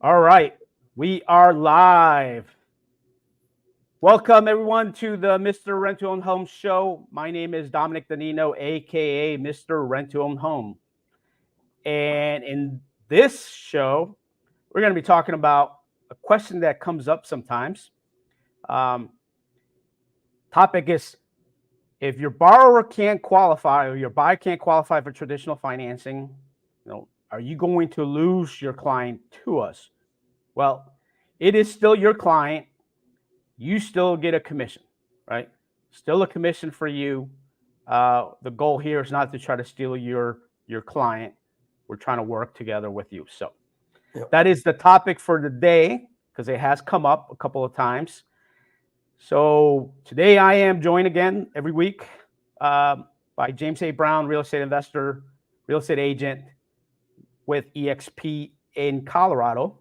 All right, we are live. Welcome everyone to the Mr. Rent-to-Own Home show. My name is Dominic Danino, aka Mr. Rent-to-Own Home. And in this show, we're going to be talking about a question that comes up sometimes. Um, Topic is, if your borrower can't qualify or your buyer can't qualify for traditional financing, are you going to lose your client to us? Well, it is still your client. You still get a commission, right? Still a commission for you. The goal here is not to try to steal your client. We're trying to work together with you. So that is the topic for the day, because it has come up a couple of times. So today I am joined again every week by James A. Brown, real estate investor, real estate agent with EXP in Colorado.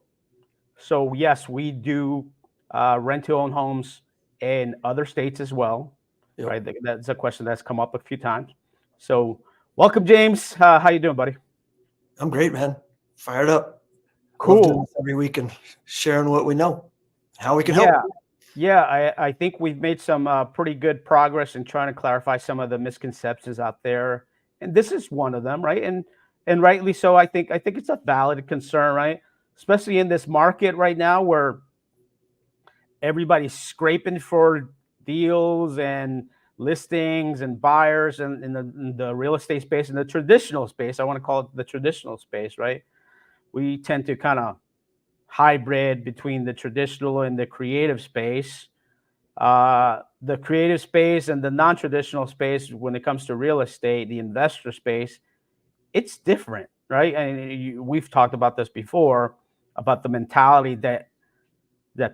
So yes, we do rent-to-own homes in other states as well. Yep. Right? That's a question that's come up a few times. So welcome, James. How you doing, buddy? I'm great, man. Fired up. Cool. Love doing this every week and sharing what we know, how we can help. Yeah, I think we've made some pretty good progress in trying to clarify some of the misconceptions out there, and this is one of them, right? And rightly so. I think it's a valid concern, right? Especially in this market right now where everybody's scraping for deals and listings and buyers and in the real estate space, in the traditional space. I want to call it the traditional space, right? We tend to kind of hybrid between the traditional and the creative space. The creative space and the non-traditional space, when it comes to real estate, the investor space, it's different, right? And we've talked about this before, about the mentality that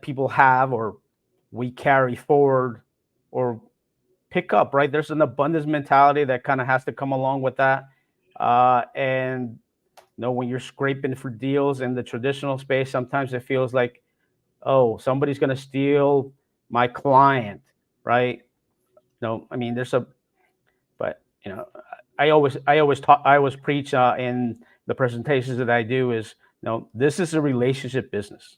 people have, or we carry forward or pick up, right? There's an abundance mentality that kind of has to come along with that. And when you're scraping for deals in the traditional space, sometimes it feels like, oh, somebody's going to steal my client, right? I mean, but I always preach in the presentations that I do is, this is a relationship business,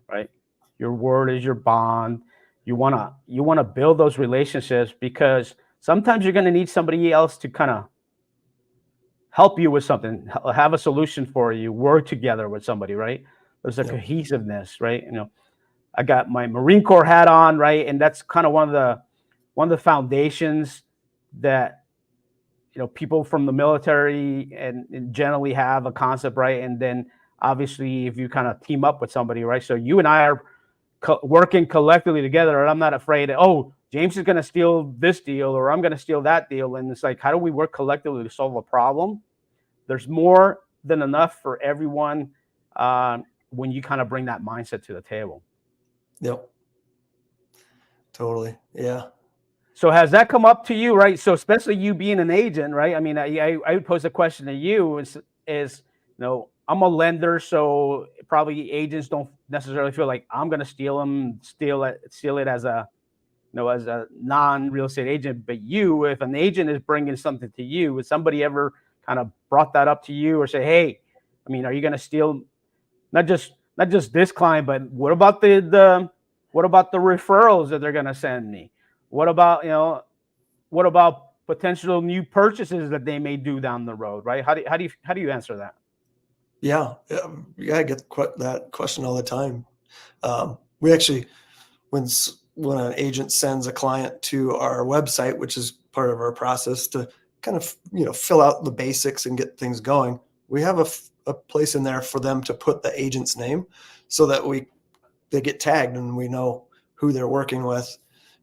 right? Your word is your bond. You wanna build those relationships, because sometimes you're going to need somebody else to kind of help you with something, have a solution for you, work together with somebody, right? There's a cohesiveness, right? I got my Marine Corps hat on, right? And that's kind of one of the foundations that people from the military and generally have a concept, right? And then obviously if you kind of team up with somebody, right? So you and I are working collectively together, and I'm not afraid that, oh, James is going to steal this deal or I'm going to steal that deal. And it's like, how do we work collectively to solve a problem? There's more than enough for everyone when you kind of bring that mindset to the table. Yep. Totally. Yeah. So has that come up to you, right? So especially you being an agent, right? I mean, I would pose a question to you is I'm a lender, so probably agents don't necessarily feel like I'm going to steal it as a as a non-real estate agent. But you, if an agent is bringing something to you, has somebody ever kind of brought that up to you or say, hey, I mean, are you going to steal not just this client, but what about the referrals that they're going to send me? What about potential new purchases that they may do down the road, right? How do you answer that? Yeah, I get that question all the time. We actually, when an agent sends a client to our website, which is part of our process to kind of fill out the basics and get things going, we have a place in there for them to put the agent's name, so that they get tagged and we know who they're working with.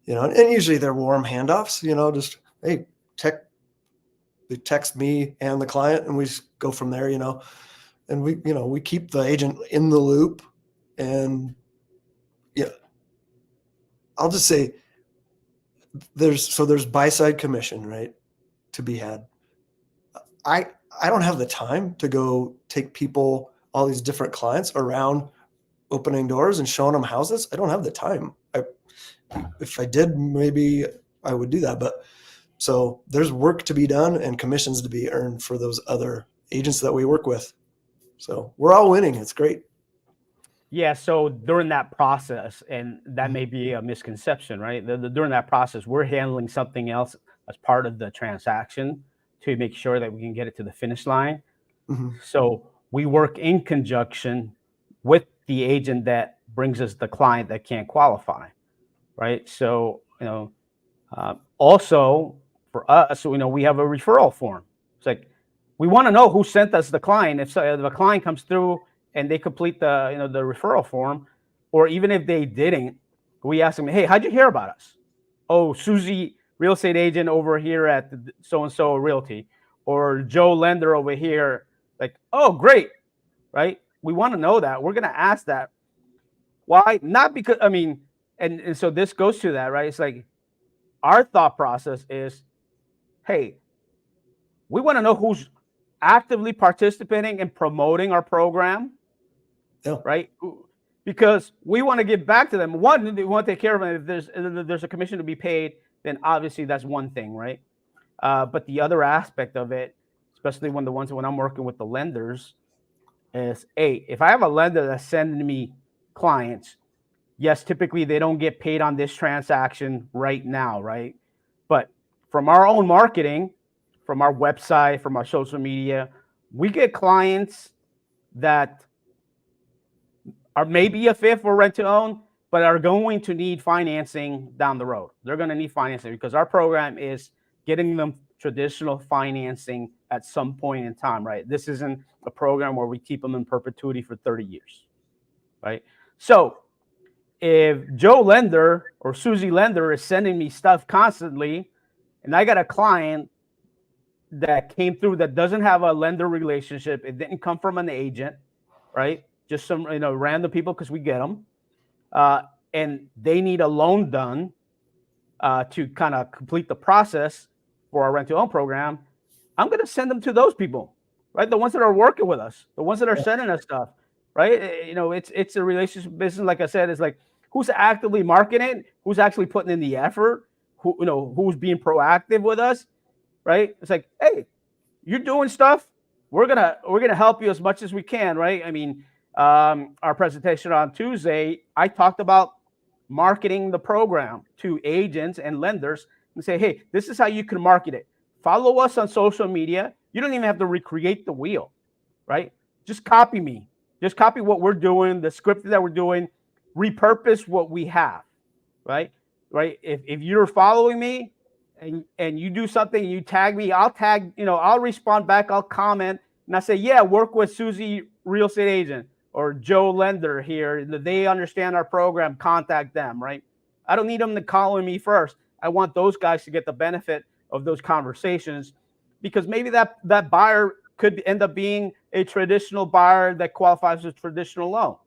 And usually they're warm handoffs. Just hey, they text me and the client, and we just go from there. And we keep the agent in the loop. And I'll just say there's buy side commission, right, to be had. I don't have the time to go take people, all these different clients, around opening doors and showing them houses. I don't have the time. If I did, maybe I would do that. But so there's work to be done and commissions to be earned for those other agents that we work with. So we're all winning. It's great. Yeah, so during that process, and that may be a misconception, right? During that process, we're handling something else as part of the transaction to make sure that we can get it to the finish line. Mhm. So we work in conjunction with the agent that brings us the client that can't qualify, right? So, also for us, we have a referral form. It's like we want to know who sent us the client. If the client comes through and they complete the referral form, or even if they didn't, we ask them, hey, how'd you hear about us? Oh, Susie, real estate agent over here at so and so realty, or Joe lender over here. Like, oh, great, right? We want to know that. We're gonna ask that. Why? Not because and so this goes to that, right? It's like our thought process is, hey, we want to know who's actively participating and promoting our program, Yeah. right? Because we want to give back to them. One, we want to take care of them. If there's a commission to be paid, then obviously that's one thing, right? But the other aspect of it, especially when I'm working with the lenders, is, hey, if I have a lender that's sending me clients, yes, typically they don't get paid on this transaction right now, right? But from our own marketing, from our website, from our social media, we get clients that are maybe a fit for rent to own, but are going to need financing down the road. They're going to need financing because our program is getting them traditional financing at some point in time, right? This isn't a program where we keep them in perpetuity for 30 years, right? So if Joe Lender or Susie Lender is sending me stuff constantly, and I got a client that came through that doesn't have a lender relationship, it didn't come from an agent, right? Just some random people because we get them, and they need a loan done to kind of complete the process for our rent to own program. I'm going to send them to those people, right? The ones that are working with us, the ones that are sending us stuff, right? It's a relationship business. Like I said, it's like who's actively marketing, who's actually putting in the effort, who's being proactive with us, right? It's like, hey, you're doing stuff. We're gonna help you as much as we can, right? I mean, our presentation on Tuesday, I talked about marketing the program to agents and lenders and say, hey, this is how you can market it. Follow us on social media. You don't even have to recreate the wheel, right? Just copy me. Just copy what we're doing, the script that we're doing, repurpose what we have, right? Right. If you're following me and you do something, you tag me, I'll respond back, I'll comment, and I say, yeah, work with Susie, real estate agent, or Joe Lender here. They understand our program, contact them, right? I don't need them to call me first. I want those guys to get the benefit of those conversations because maybe that buyer could end up being a traditional buyer that qualifies as a traditional loan,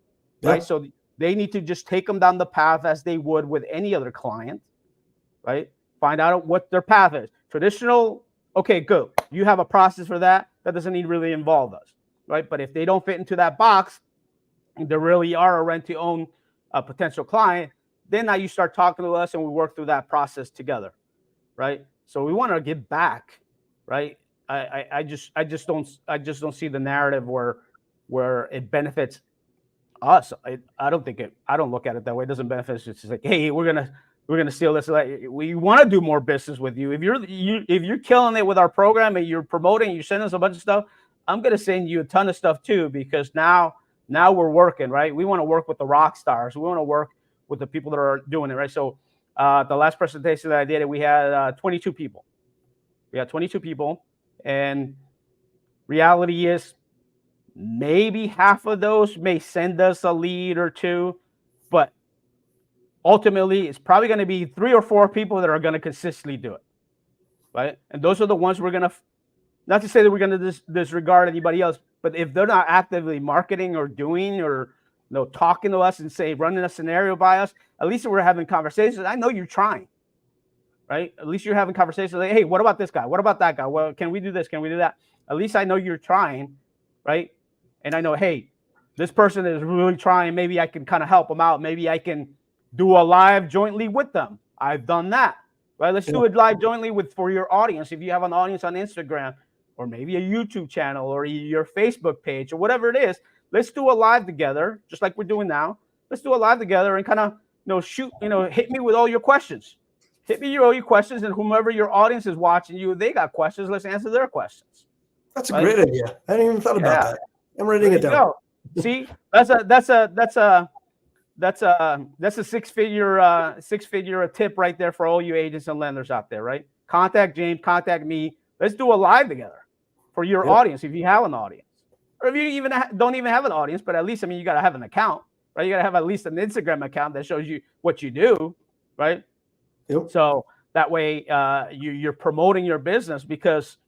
right? Yeah. So they need to just take them down the path as they would with any other client, right? Find out what their path is. Traditional, okay, good. You have a process for that. That doesn't need really involve us, right? But if they don't fit into that box, and they really are a rent to own potential client, then now you start talking to us and we work through that process together, right? So we want to give back, right? I just don't see the narrative where it benefits us. I don't look at it that way. It doesn't benefit us. It's just like, hey, we're gonna steal this. We want to do more business with you. If you're killing it with our program and you're promoting, you're sending us a bunch of stuff, I'm gonna send you a ton of stuff too because now we're working, right? We want to work with the rock stars. We want to work with the people that are doing it, right? So the last presentation that I did, we had 22 people. We had 22 people, and reality is maybe half of those may send us a lead or two, but ultimately it's probably going to be 3 or 4 people that are going to consistently do it, right? And those are the ones we're going to, not to say that we're going to disregard anybody else, but if they're not actively marketing or doing or talking to us and say running a scenario by us, at least we're having conversations. I know you're trying, right? At least you're having conversations like, hey, what about this guy? What about that guy? Well, can we do this? Can we do that? At least I know you're trying, right? And I know, hey, this person is really trying. Maybe I can kind of help them out. Maybe I can do a live jointly with them. I've done that, right? Let's do it live jointly for your audience. If you have an audience on Instagram or maybe a YouTube channel or your Facebook page or whatever it is. Let's do a live together, just like we're doing now. Let's do a live together and kind of, shoot, hit me with all your questions. Hit me with all your questions, and whomever your audience is watching you, they got questions. Let's answer their questions. That's a great idea. I hadn't even thought about that. I'm writing it down. Go. See, that's a six-figure tip right there for all you agents and lenders out there, right? Contact James, contact me. Let's do a live together for your audience if you have an audience, or if you even don't even have an audience, but at least you got to have an account, right? You got to have at least an Instagram account that shows you what you do, right? Yep. So that way you're promoting your business, because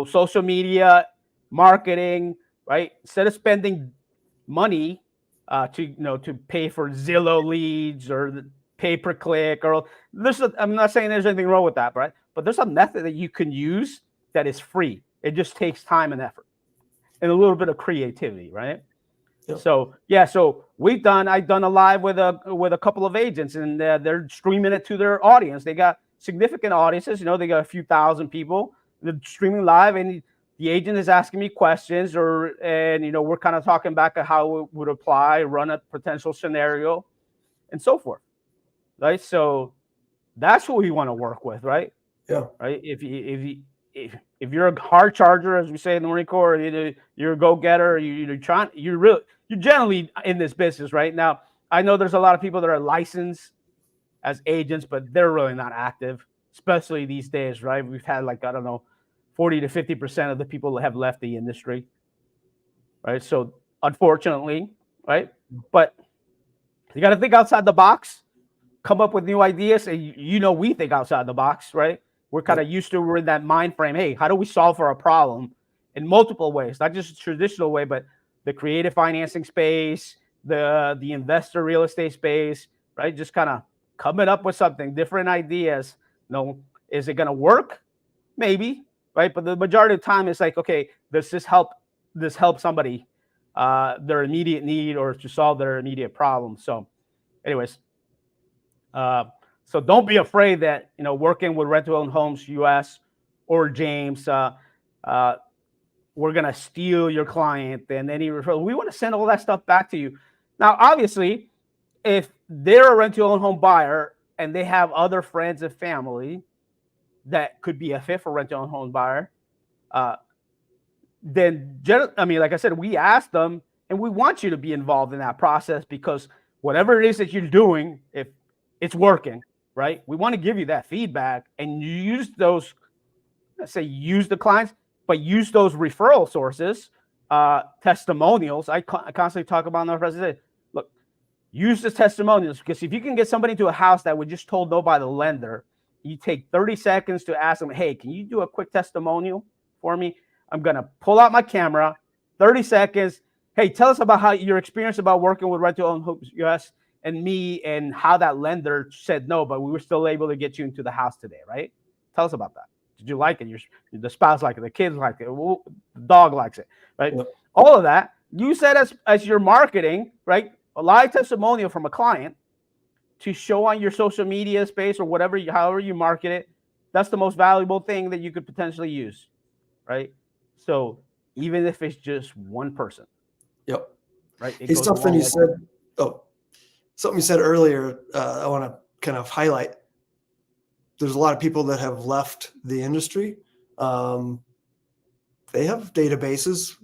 social media marketing, right? Instead of spending money to pay for Zillow leads or the pay-per-click, or I'm not saying there's anything wrong with that, right? But there's a method that you can use that is free. It just takes time and effort and a little bit of creativity, right? Yep. So I've done a live with a couple of agents, and they're streaming it to their audience. They got significant audiences, they got a few thousand people. They're streaming live, and the agent is asking me questions, and we're kind of talking back at how it would apply, run a potential scenario, and so forth, right? So that's what we want to work with, right? Yeah. Right. If you're a hard charger, as we say in the Marine Corps, you're a go-getter. You're generally in this business right now. I know there's a lot of people that are licensed as agents, but they're really not active, especially these days, right? We've had 40 to 50% of the people that have left the industry, right? So unfortunately, right? But you got to think outside the box, come up with new ideas. And we think outside the box, right? We're kind of used to, we're in that mind frame. Hey, how do we solve for a problem in multiple ways? Not just a traditional way, but the creative financing space, the investor real estate space, right? Just kind of coming up with something, different ideas. Is it going to work? Maybe. Right, but the majority of the time, it's like, okay, does this help somebody their immediate need, or to solve their immediate problem? So, anyways, so don't be afraid that working with Rent-to-Own Homes US or James, we're gonna steal your client and any referral. We want to send all that stuff back to you. Now, obviously, if they're a rent-to-own home buyer and they have other friends and family that could be a fit for rent-to-own home buyer, then like I said, we ask them, and we want you to be involved in that process, because whatever it is that you're doing, if it's working, right, we want to give you that feedback, and you use those. Let's say use the clients, but use those referral sources, testimonials. I constantly talk about in our presentation. Look, use the testimonials, because if you can get somebody to a house that was just told no by the lender, you take 30 seconds to ask them, hey, can you do a quick testimonial for me? I'm going to pull out my camera, 30 seconds. Hey, tell us about how your experience about working with Rent-to-Own Homes US and me, and how that lender said no, but we were still able to get you into the house today, right? Tell us about that. Did you like it? The spouse like it, the kids like it, the dog likes it, right? Yep. All of that, use that as your marketing, right? A live testimonial from a client to show on your social media space or whatever, however you market it. That's the most valuable thing that you could potentially use, right? So even if it's just one person. Yep. Right. Something you said earlier, I want to kind of highlight. There's a lot of people that have left the industry. They have databases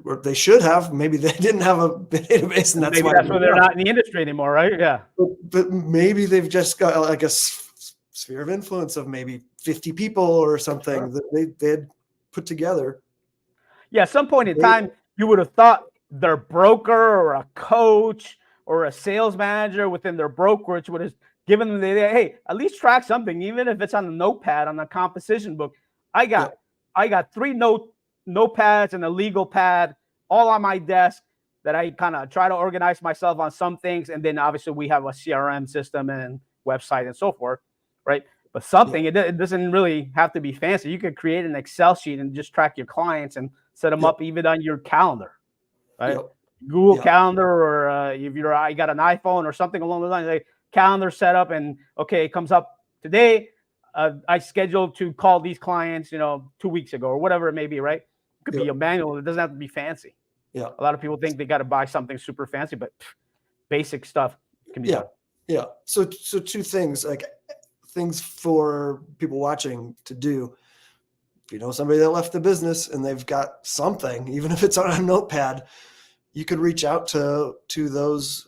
or they should have. Maybe they didn't have a database, and that's why they're not in the industry anymore, right? Yeah. But maybe they've just got like a sphere of influence of maybe 50 people or something that they had put together. Yeah, at some point in time, you would have thought their broker or a coach or a sales manager within their brokerage would have given them the idea, hey, at least track something, even if it's on a notepad, on a composition book. I got 3 notepads and a legal pad all on my desk that I kind of try to organize myself on some things. And then obviously we have a CRM system and website and so forth, right? But something, it doesn't really have to be fancy. You could create an Excel sheet and just track your clients and set them up even on your calendar, right? Google Calendar, or if I got an iPhone or something along those lines, like calendar set up, and okay, it comes up today. I scheduled to call these clients, 2 weeks ago or whatever it may be, right? It could be a manual. It doesn't have to be fancy. Yeah. A lot of people think they got to buy something super fancy, but basic stuff can be done. Yeah. So two things, like things for people watching to do. If you know somebody that left the business and they've got something, even if it's on a notepad, you could reach out to those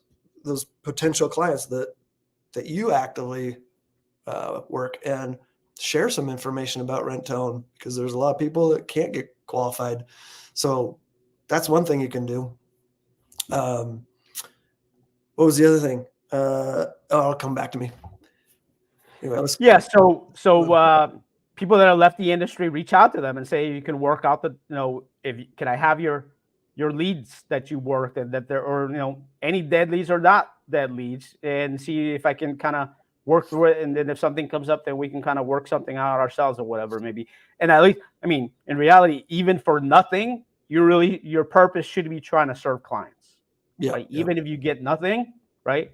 potential clients that you actively work and share some information about rent to own, because there's a lot of people that can't get qualified. So that's one thing you can do. What was the other thing? It'll come back to me. Anyway, So people that have left the industry, reach out to them and say, you can work out can I have your leads that you worked, and that there, or any dead leads or not dead leads, and see if I can kind of work through it. And then if something comes up, then we can kind of work something out ourselves or whatever, maybe. And at least, in reality, even for nothing, your purpose should be trying to serve clients. Yeah. Right? Even if you get nothing, right?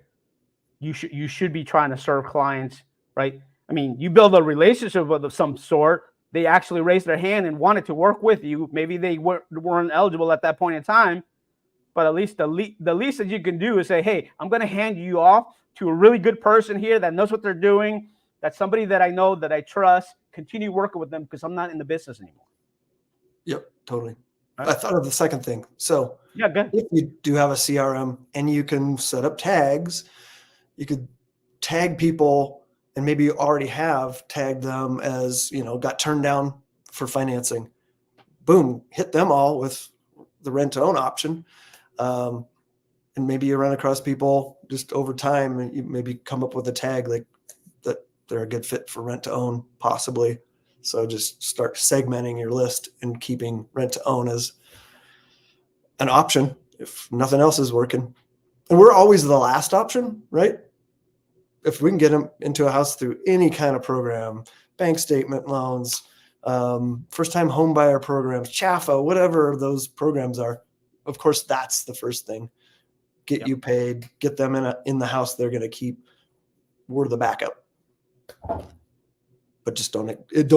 You should be trying to serve clients, right? You build a relationship of some sort. They actually raised their hand and wanted to work with you. Maybe they weren't eligible at that point in time, but at least the least that you can do is say, hey, I'm going to hand you off to a really good person here that knows what they're doing. That's somebody that I know, that I trust. Continue working with them, because I'm not in the business anymore. Yep, totally. Right. I thought of the second thing. So good. If you do have a CRM and you can set up tags, you could tag people, and maybe you already have tagged them as, got turned down for financing. Boom, hit them all with the rent to own option. And maybe you run across people just over time, and you maybe come up with a tag like that they're a good fit for rent to own, possibly. So just start segmenting your list and keeping rent to own as an option if nothing else is working. And we're always the last option, right? If we can get them into a house through any kind of program, bank statement loans, first-time home buyer programs, CHAFA, whatever those programs are, of course, that's the first thing. Get you paid, get them in the house they're going to keep. We're the backup. But just don't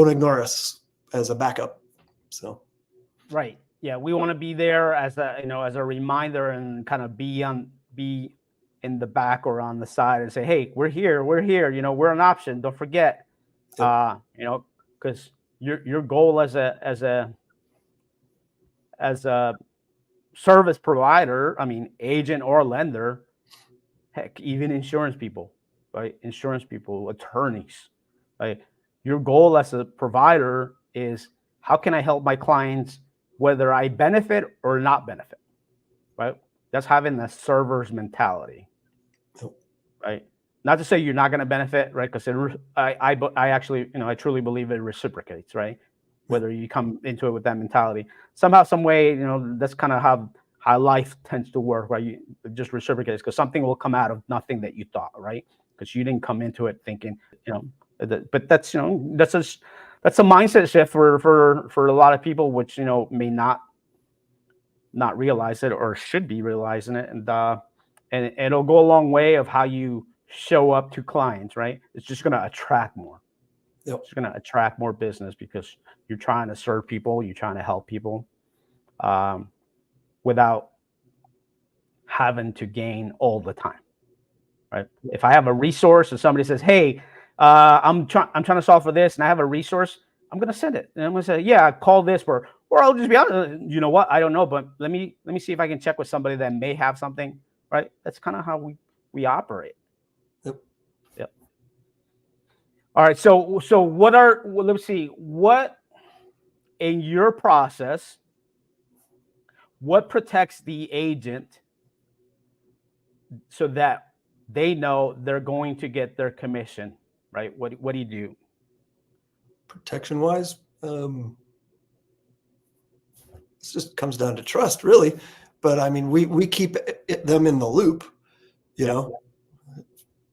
ignore us as a backup. So, right. Yeah, we want to be there as a reminder, and kind of be in the back or on the side and say, hey, we're here, we're an option. Don't forget, because your goal as a service provider, agent or lender, heck, even insurance people, right? Insurance people, attorneys, right? Your goal as a provider is, how can I help my clients, whether I benefit or not benefit, right? That's having the server's mentality, right? Not to say you're not going to benefit, right? Because I actually, I truly believe it reciprocates, right? Whether you come into it with that mentality, somehow, some way, that's kind of how life tends to work, right? It just reciprocates, because something will come out of nothing that you thought, right? Because you didn't come into it thinking, but that's a mindset shift for a lot of people, which may not realize it, or should be realizing it, and it'll go a long way of how you show up to clients, right? It's just going to attract more. Yep. It's going to attract more business, because you're trying to serve people, you're trying to help people, without having to gain all the time, right? If I have a resource and somebody says, hey, I'm trying to solve for this, and I have a resource, I'm going to send it. And I'm going to say, yeah, call this, or I'll just be honest, you know what? I don't know, but let me see if I can check with somebody that may have something, right? That's kind of how we operate. Yep. All right. So let's see, what in your process, what protects the agent so that they know they're going to get their commission, right? What do you do? Protection wise, it just comes down to trust, really. But we keep them in the loop,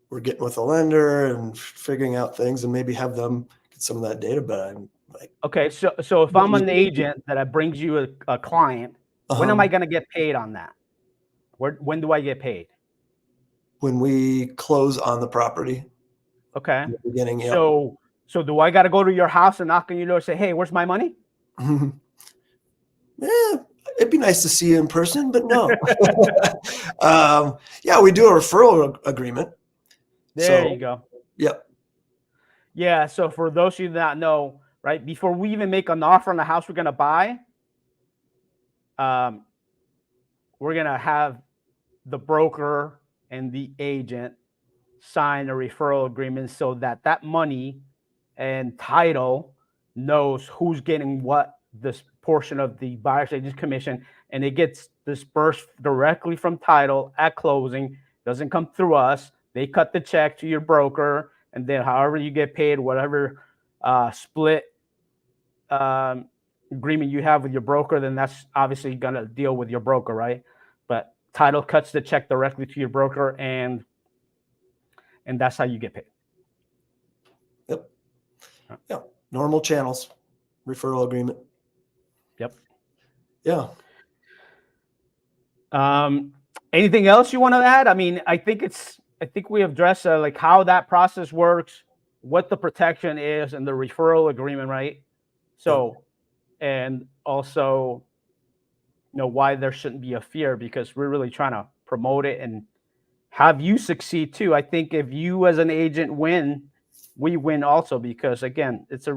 We're getting with a lender and figuring out things, and maybe have them get some of that data. But I'm like, okay, so if I'm an agent that brings you a client, when am I going to get paid on that? When do I get paid? When we close on the property. Okay. In the beginning, yeah. So do I got to go to your house and knock on your door and say, hey, where's my money? Yeah, it'd be nice to see you in person, but no. Yeah, we do a referral agreement. There So, you go. yep. Yeah. So for those of you that know, right, before we even make an offer on the house we're going to buy, we're going to have the broker and the agent sign a referral agreement so that that money and title knows who's getting what this portion of the buyer's agent's commission, and it gets dispersed directly from title at closing. Doesn't come through us. They cut the check to your broker, and then however you get paid, whatever split agreement you have with your broker, then that's obviously gonna deal with your broker, right? But title cuts the check directly to your broker, and that's how you get paid. Yep. Yeah. Normal channels, referral agreement. Yep. Yeah. Anything else you want to add? I mean, I think we addressed like how that process works, what the protection is, and the referral agreement, right? So, and also, why there shouldn't be a fear, because we're really trying to promote it and have you succeed too. I think if you as an agent win, we win also, because again, it's a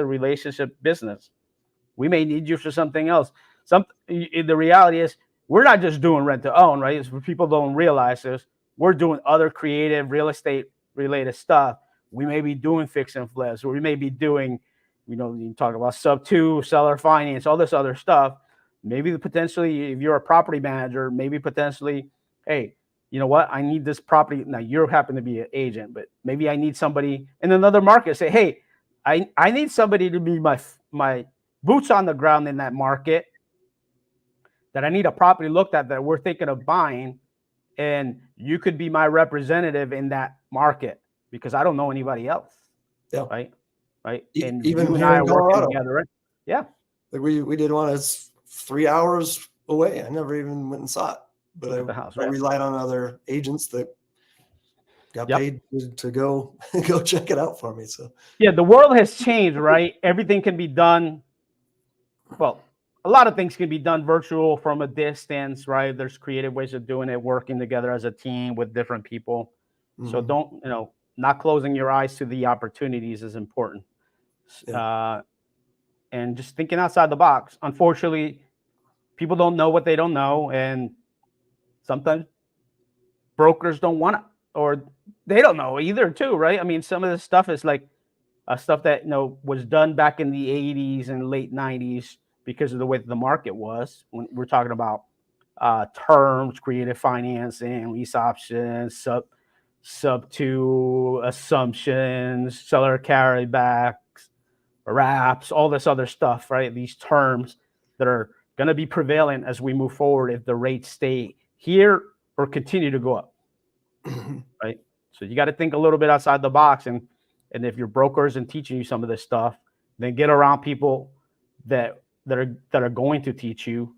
relationship business. We may need you for something else. The reality is we're not just doing rent to own, right? It's what people don't realize is we're doing other creative real estate related stuff. We may be doing fix and flips, or we may be doing, you talk about sub two, seller finance, all this other stuff. Maybe potentially, if you're a property manager, maybe potentially, hey, you know what? I need this property. Now you happen to be an agent, but maybe I need somebody in another market. Say, hey, I need somebody to be my boots on the ground in that market, that I need a property looked at that we're thinking of buying, and you could be my representative in that market because I don't know anybody else. Yeah. Right. And even you and here I in are working Colorado. together. Right? Yeah. Like we did one that's 3 hours away. I never even went and saw it, but Look at the house, I right? relied on other agents that got Yep. paid to go check it out for me. So yeah, the world has changed, right? Everything can be done. Well, a lot of things can be done virtual from a distance, right? There's creative ways of doing it, working together as a team with different people. So don't, not closing your eyes to the opportunities is important. Yeah. And just thinking outside the box. Unfortunately, people don't know what they don't know, and sometimes brokers don't want to, or they don't know either, too, right? I mean, some of this stuff is like stuff that was done back in the 80s and late 90s because of the way that the market was. When we're talking about terms, creative financing, lease options, sub two assumptions, seller carrybacks, wraps, all this other stuff, right? These terms that are going to be prevalent as we move forward if the rates stay here or continue to go up, right? So you got to think a little bit outside the box, and if your broker isn't teaching you some of this stuff, then get around people that are going to teach you.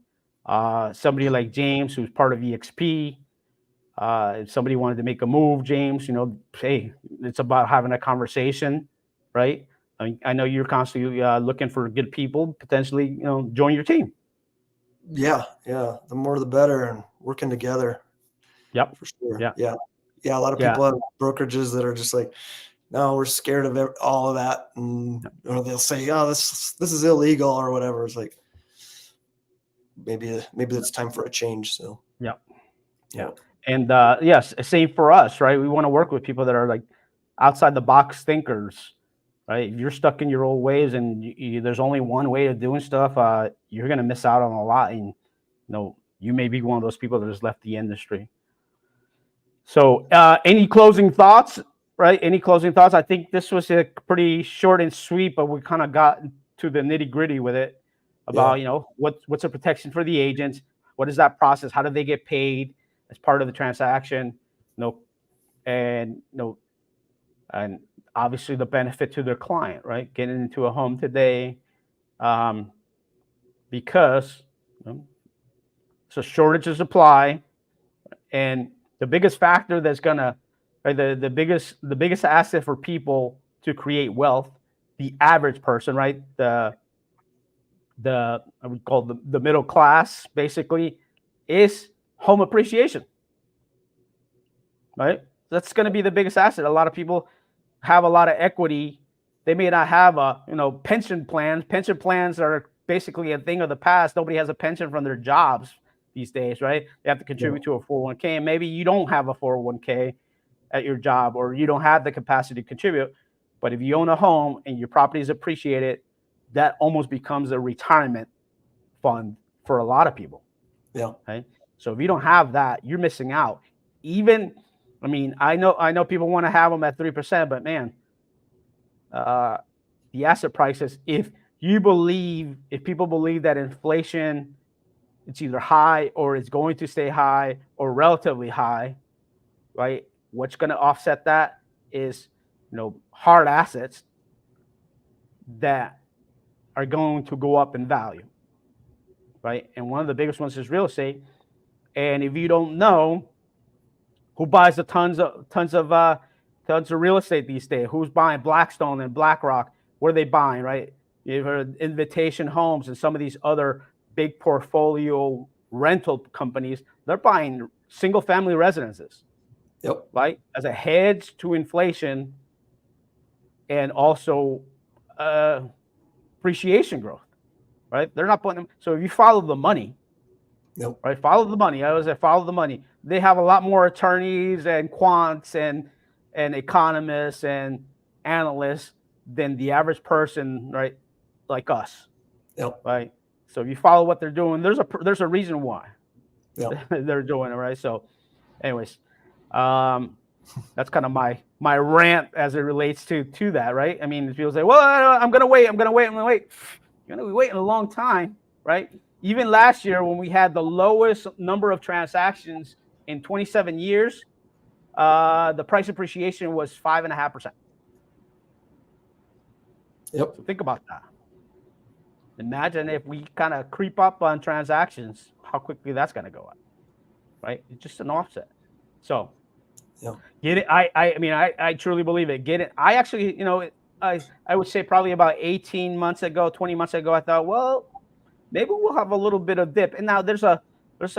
Somebody like James, who's part of EXP. If somebody wanted to make a move, James, hey, it's about having a conversation, right? I mean, I know you're constantly looking for good people, potentially, join your team. Yeah. The more the better, and working together. Yep. For sure. Yeah. Yeah. A lot of people have brokerages that are just like, no, we're scared of all of that, and or they'll say, oh, this is illegal or whatever. It's like maybe it's time for a change. So yeah. And yes, same for us, right? We want to work with people that are like outside the box thinkers, right? If you're stuck in your old ways and there's only one way of doing stuff, you're going to miss out on a lot. And you may be one of those people that has left the industry. So any closing thoughts, right? Any closing thoughts? I think this was a pretty short and sweet, but we kind of got to the nitty gritty with it about, what's the protection for the agents? What is that process? How do they get paid as part of the transaction? And obviously the benefit to their client, right? Getting into a home today, because it's a shortage of supply, and the biggest factor that's gonna, right, the biggest asset for people to create wealth the average person, right? I would call the middle class, basically, is home appreciation, right? That's going to be the biggest asset. A lot of people have a lot of equity. They may not have pension plans. Pension plans are basically a thing of the past. Nobody has a pension from their jobs these days, right? They have to contribute to a 401k, and maybe you don't have a 401k at your job, or you don't have the capacity to contribute. But if you own a home and your property is appreciated, that almost becomes a retirement fund for a lot of people. Yeah. Right. So if you don't have that, you're missing out. I know people want to have them at 3%, but man, the asset prices, if people believe that inflation, it's either high or it's going to stay high or relatively high, right? What's going to offset that is, hard assets that are going to go up in value, right? And one of the biggest ones is real estate. And if you don't know, who buys the tons of real estate these days? Who's buying? Blackstone and BlackRock? What are they buying, right? You've heard Invitation Homes and some of these other big portfolio rental companies. They're buying single family residences. Yep. Right? As a hedge to inflation and also appreciation growth, right? They're not putting them. So if you follow the money, Yep. right? Follow the money. I always say follow the money. They have a lot more attorneys and quants and economists and analysts than the average person, right? Like us. Yep. Right. So if you follow what they're doing, there's a reason why they're doing it, right? So, anyways, that's kind of my rant as it relates to that, right? I mean, people say, well, I'm gonna wait. You're gonna be waiting a long time, right? Even last year, when we had the lowest number of transactions in 27 years, the price appreciation was 5.5%. Yep. So think about that. Imagine if we kind of creep up on transactions, how quickly that's going to go up, right? It's just an offset. So get it. I truly believe it. Get it. I actually, I would say probably about 18 months ago, 20 months ago, I thought, well, maybe we'll have a little bit of dip. And now there's a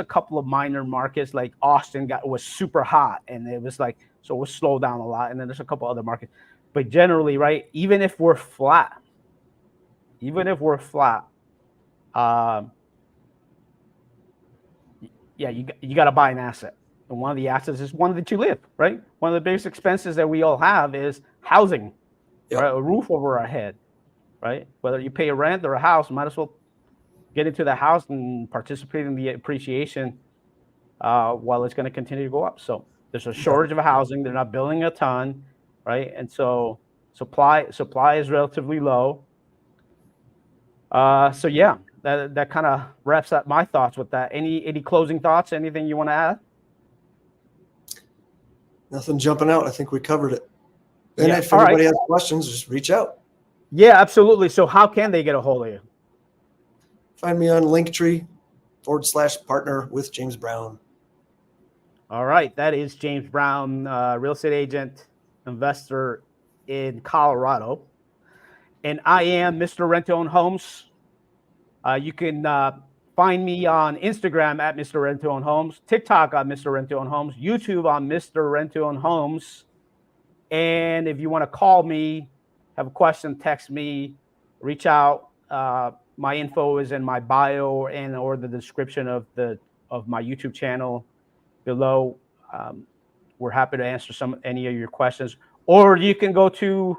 couple of minor markets, like Austin was super hot, and it was like, so it was slowed down a lot. And then there's a couple other markets, but generally, right, even if we're flat, you got to buy an asset. And one of the assets is one that you live, right? One of the biggest expenses that we all have is housing, right? A roof over our head, right? Whether you pay a rent or a house, might as well get into the house and participate in the appreciation while it's going to continue to go up. So there's a shortage of housing. They're not building a ton, right? And so supply is relatively low. That kind of wraps up my thoughts with that. Any closing thoughts? Anything you want to add? Nothing jumping out. I think we covered it. And if anybody has questions, just reach out. Yeah, absolutely. So how can they get a hold of you? Find me on Linktree/partner with James Brown. All right. That is James Brown, real estate agent, investor in Colorado. And I am MisterRentToOwnHomes. You can find me on Instagram at MisterRentToOwnHomes, TikTok on MisterRentToOwnHomes, YouTube on MisterRentToOwnHomes. And if you want to call me, have a question, text me, reach out. My info is in my bio or the description of my YouTube channel below. We're happy to answer any of your questions. Or you can go to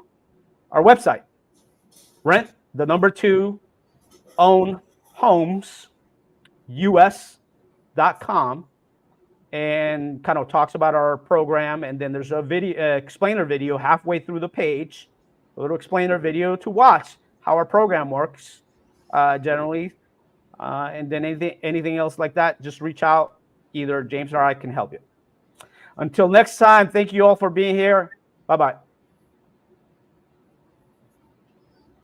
our website, RentToOwnHomesUS.com, and kind of talks about our program. And then there's a video explainer video halfway through the page, a little explainer video to watch how our program works generally. And then anything else like that, just reach out. Either James or I can help you. Until next time, thank you all for being here. Bye-bye.